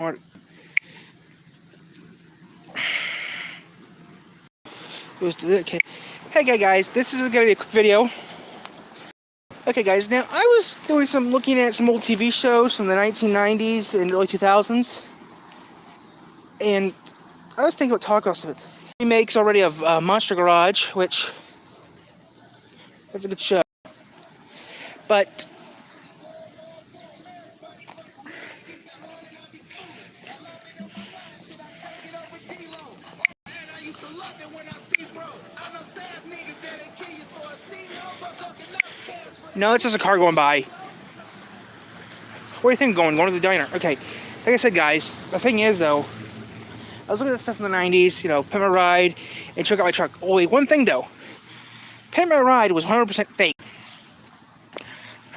Okay. Hey guys, this is gonna be a quick video. Okay guys, now I was looking at some old TV shows from the 1990s and early 2000s, and I was thinking about talking about some remakes already of Monster Garage, which is a good show. But no, it's just a car going by. Where do you think going? Going to the diner. Okay, like I said, guys, the thing is though, I was looking at stuff from the 90s, Pimp My Ride and Check Out My Truck. Oh wait, one thing though, Pimp My Ride was 100% fake.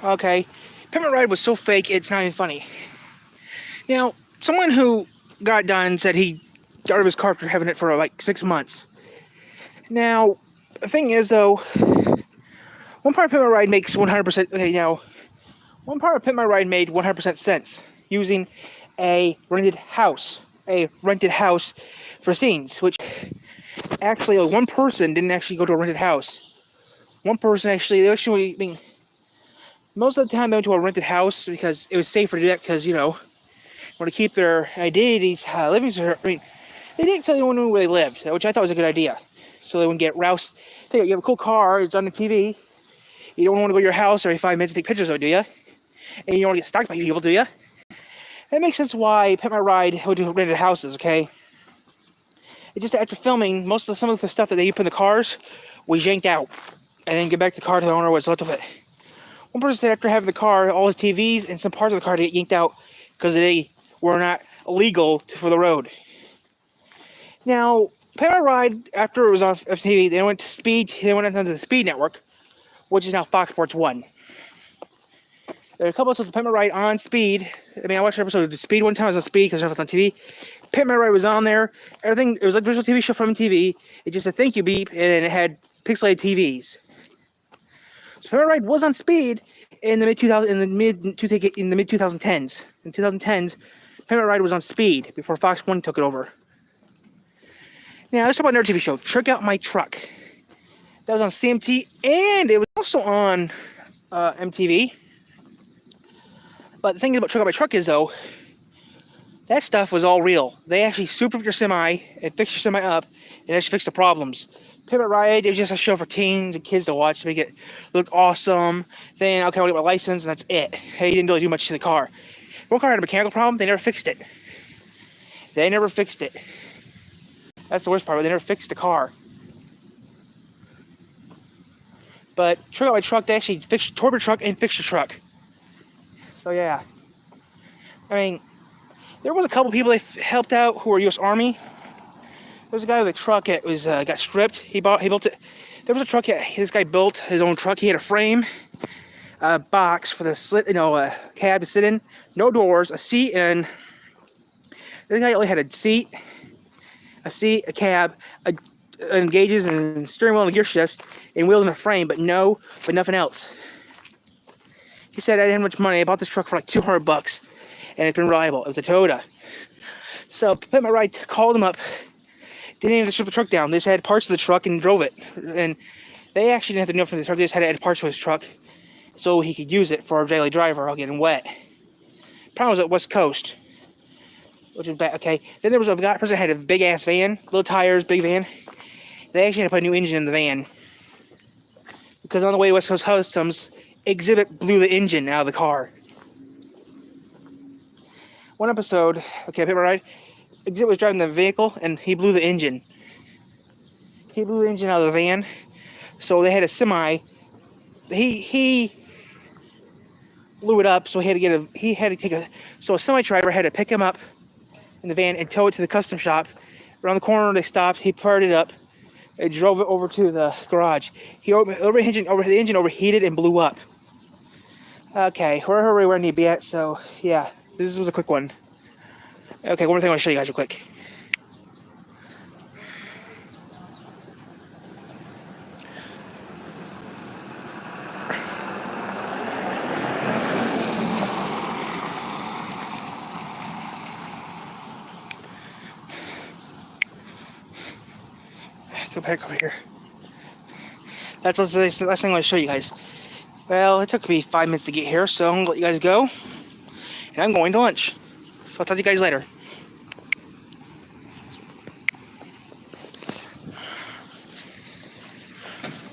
Okay, Pimp My Ride was so fake, it's not even funny. Now, someone who got done said he got out of his car after having it for like 6 months. Now, the thing is though, one part of Pimp My Ride makes 100%. Okay, now, one part of Pimp My Ride made 100% sense using a rented house for scenes, which actually one person didn't actually go to a rented house. One person actually, most of the time they went to a rented house because it was safer to do that because, want to keep their identities, living. They didn't tell anyone where they lived, which I thought was a good idea. So they wouldn't get roused. Think, you have a cool car, it's on the TV. You don't want to go to your house every 5 minutes to take pictures of it, do you? And you don't want to get stalked by people, do you? That makes sense why Pimp My Ride would do rented houses, okay? It's just that after filming, some of the stuff that they put in the cars was yanked out. And then get back the car to the owner what's left of it. One person said after having the car, all his TVs and some parts of the car get yanked out because they were not legal for the road. Now, Pimp My Ride, after it was off of TV, they went to Speed. They went onto the Speed Network, which is now Fox Sports 1. There are a couple episodes of Pimp My Ride on Speed. I watched an episode of Speed one time. It was on Speed because it was on TV. Pimp My Ride was on there. Everything. It was like a visual TV show from TV. It just said "Thank you" beep, and it had pixelated TVs. So Pimp My Ride was on Speed in the mid 2010s. In 2010s, Pimp My Ride was on Speed before Fox 1 took it over. Now let's talk about another TV show, Check Out My Truck. That was on CMT, and it was also on MTV. But the thing about Check Out My Truck is, though, that stuff was all real. They actually souped-up your semi and fixed your semi up and actually fixed the problems. Pimp My Ride, it was just a show for teens and kids to watch to make it look awesome. Then, okay, I'll get my license, and that's it. Hey, you didn't really do much to the car. One car had a mechanical problem, they never fixed it. That's the worst part, they never fixed the car. But Check Out My Truck, they actually tore the truck and fixed the truck. So, yeah. There was a couple people they helped out who were U.S. Army. There was a guy with a truck that was got stripped. He built it. There was a truck that this guy built his own truck. He had a frame, a box for the a cab to sit in, no doors, a seat, and this guy only had a seat, a cab, and gauges and steering wheel and gear shift, and wheels and a frame, but nothing else. He said, I didn't have much money. I bought this truck for like $200, and it's been reliable. It was a Toyota. So Pimp My Ride called him up. Didn't even strip the truck down. They just had parts of the truck and drove it. And they actually didn't have to know from the truck. They just had to add parts to his truck so he could use it for a daily driver without getting wet. Problem was at West Coast, which was bad. Okay. Then there was a person that had a big ass van, little tires, big van. They actually had to put a new engine in the van because on the way to West Coast Customs, Exhibit blew the engine out of the car. One episode, okay, Pimp My Ride, Exhibit was driving the vehicle and he blew the engine. He blew the engine out of the van. So they had a semi. He blew it up, so so a semi driver had to pick him up in the van and tow it to the custom shop. Around the corner they stopped, he parted it up, and drove it over to the garage. The engine overheated and blew up. Okay, where we need to be at, so yeah, this was a quick one. Okay, one more thing I want to show you guys real quick. go back over here. That's the last thing I want to show you guys. Well, it took me 5 minutes to get here, so I'm going to let you guys go. And I'm going to lunch. So I'll talk to you guys later.